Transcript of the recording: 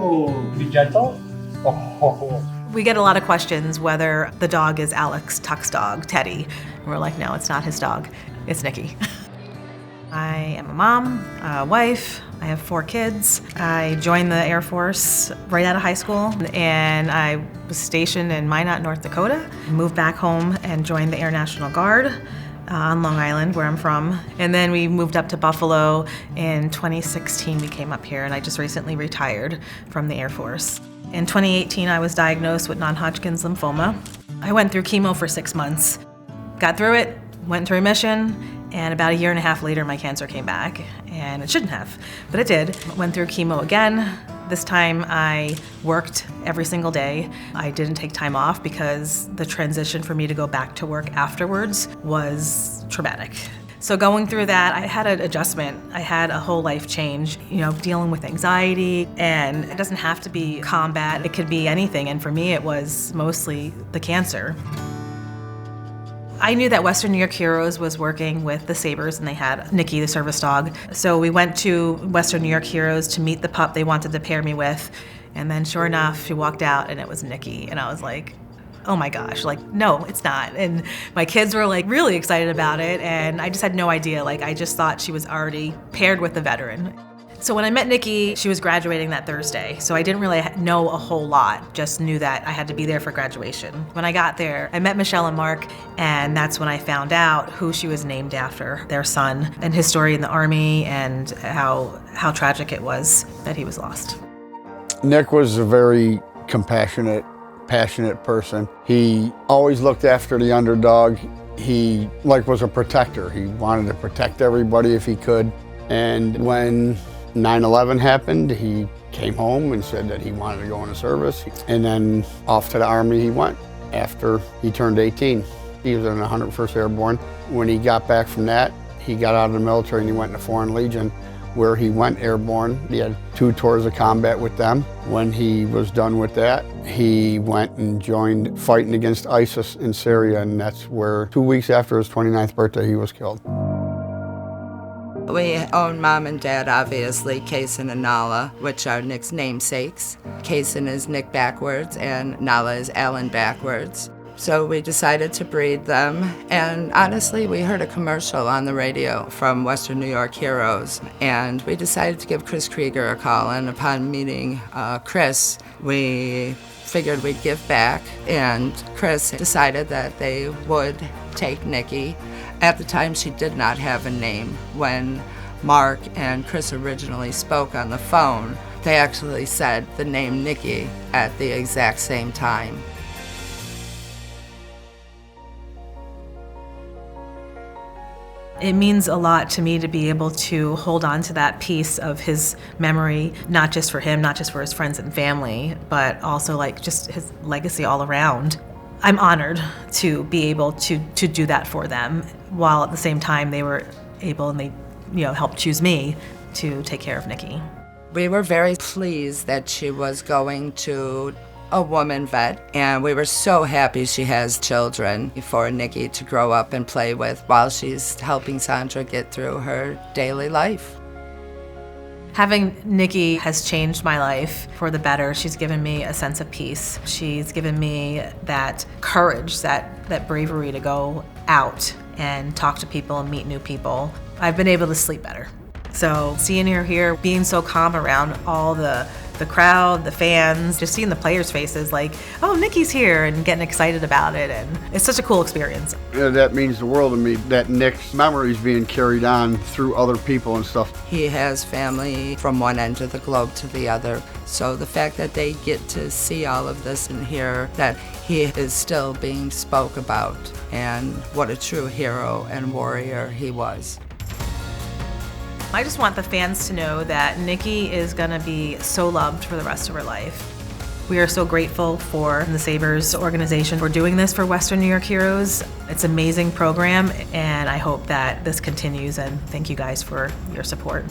Oh, be gentle. Oh. We get a lot of questions whether the dog is Alex Tuck's dog, Teddy. And we're like, no, it's not his dog. It's Nikki. I am a mom, a wife. I have 4 kids. I joined the Air Force right out of high school, and I was stationed in Minot, North Dakota. Moved back home and joined the Air National Guard on Long Island, where I'm from. And then we moved up to Buffalo. In 2016, we came up here, and I just recently retired from the Air Force. In 2018, I was diagnosed with non-Hodgkin's lymphoma. I went through chemo for 6 months, got through it, went into remission, and about 1.5 years later, my cancer came back, and it shouldn't have, but it did. Went through chemo again. This time I worked every single day. I didn't take time off because the transition for me to go back to work afterwards was traumatic. So going through that, I had an adjustment. I had a whole life change, dealing with anxiety, and it doesn't have to be combat. It could be anything, and for me, it was mostly the cancer. I knew that Western New York Heroes was working with the Sabres, and they had Nikki, the service dog. So we went to Western New York Heroes to meet the pup they wanted to pair me with, and then sure enough, she walked out, and it was Nikki, and I was like, oh my gosh, no, it's not. And my kids were really excited about it, and I just had no idea. I just thought she was already paired with the veteran. So when I met Nikki, she was graduating that Thursday, so I didn't really know a whole lot, just knew that I had to be there for graduation. When I got there, I met Michelle and Mark, and that's when I found out who she was named after, their son, and his story in the Army, and how tragic it was that he was lost. Nick was a very compassionate, passionate person. He always looked after the underdog. He was a protector. He wanted to protect everybody if he could. And when 9/11 happened, he came home and said that he wanted to go into service. And then off to the Army he went after he turned 18. He was in the 101st Airborne. When he got back from that, he got out of the military and he went into Foreign Legion, where he went airborne. He had 2 tours of combat with them. When he was done with that, he went and joined fighting against ISIS in Syria, and that's where 2 weeks after his 29th birthday, he was killed. We own Mom and Dad, obviously, Kaysen and Nala, which are Nick's namesakes. Kaysen is Nick backwards, and Nala is Alan backwards. So we decided to breed them, and honestly, we heard a commercial on the radio from Western New York Heroes, and we decided to give Chris Krieger a call, and upon meeting Chris, we figured we'd give back, and Chris decided that they would take Nikki. At the time, she did not have a name. When Mark and Chris originally spoke on the phone, they actually said the name Nikki at the exact same time. It means a lot to me to be able to hold on to that piece of his memory, not just for him, not just for his friends and family, but also just his legacy all around. I'm honored to be able to do that for them, while at the same time they were able, and they helped choose me to take care of Nikki. We were very pleased that she was going to a woman vet, and we were so happy she has children for Nikki to grow up and play with while she's helping Sondra get through her daily life. Having Nikki has changed my life for the better. She's given me a sense of peace. She's given me that courage, that bravery to go out and talk to people and meet new people. I've been able to sleep better. So seeing her here, being so calm around all the crowd, the fans, just seeing the players' faces oh, Nikki's here, and getting excited about it, and it's such a cool experience. That means the world to me, that Nick's memory is being carried on through other people and stuff. He has family from one end of the globe to the other, so the fact that they get to see all of this and hear that he is still being spoke about, and what a true hero and warrior he was. I just want the fans to know that Nikki is gonna be so loved for the rest of her life. We are so grateful for the Sabres organization for doing this for Western New York Heroes. It's an amazing program, and I hope that this continues, and thank you guys for your support.